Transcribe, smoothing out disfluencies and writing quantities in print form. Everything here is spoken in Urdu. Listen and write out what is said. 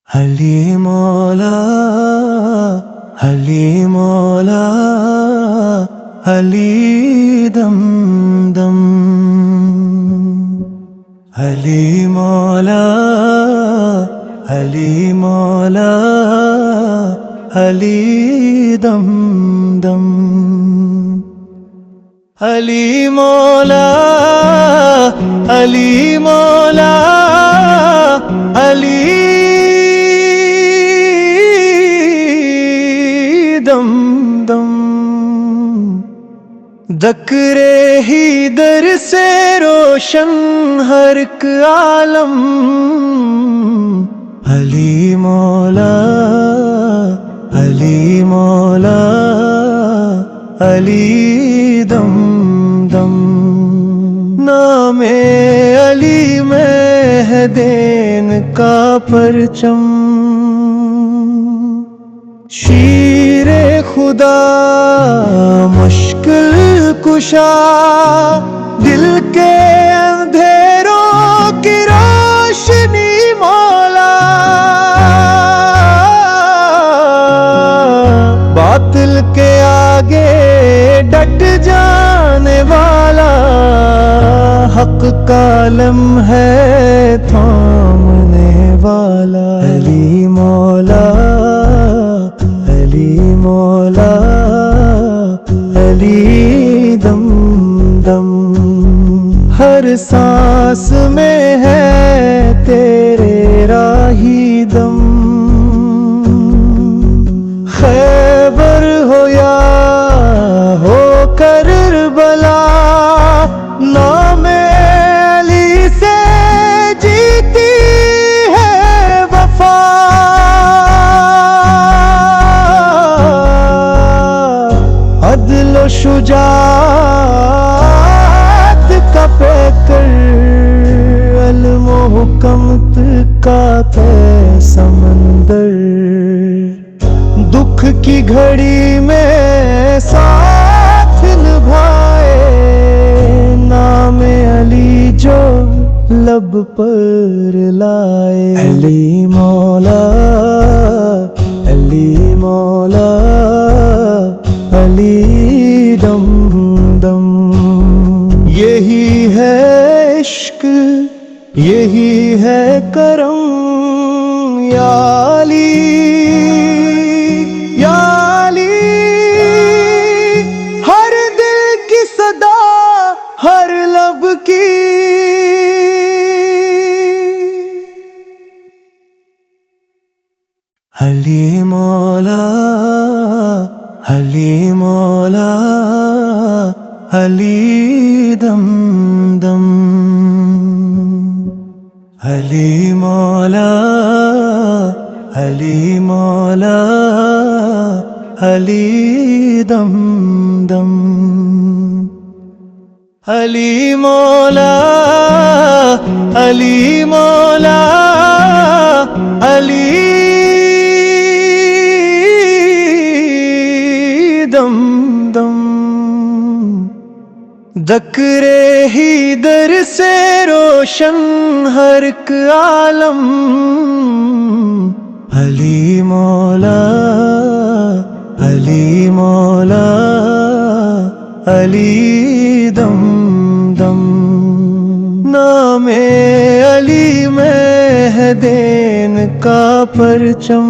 علی مولا علی مولا علی دم دم علی مولا علی مولا علی دم دم علی مولا علی مولا علی دم دم ذکر ہی در سے روشن ہر ایک عالم علی مولا علی مولا علی دم دم نام علی میں ہے دین کا پرچم شیر خدا مشکل کشا دل کے اندھیروں کی روشنی مولا باطل کے آگے ڈٹ جانے والا حق کا علم ہے تھامنے والا علی مولا علی مولا علی دم دم ہر سانس میں ہے تیرے راہی دم خیبر ہو یا ہو کربلا نام علی سے جیتی ہے وفا عدل و شجاعت کا پیکر علم و حکمت کا تے سمندر دکھ کی گھڑی میں ساتھ نبھائے نام علی جو لب پر لائے علی مولا علی مولا علی دم دم یہی ہے عشق یہی ہے کرم یا علی یا علی ہر دل کی صدا ہر لب کی علی مولا علی مولا علی دم دم علی مولا علی مولا علی دم دم علی مولا علی مولا علی دم دم ذکر ہی در سے روشن ہر ایک عالم علی مولا علی مولا علی دم دم نام علی میں ہے دین کا پرچم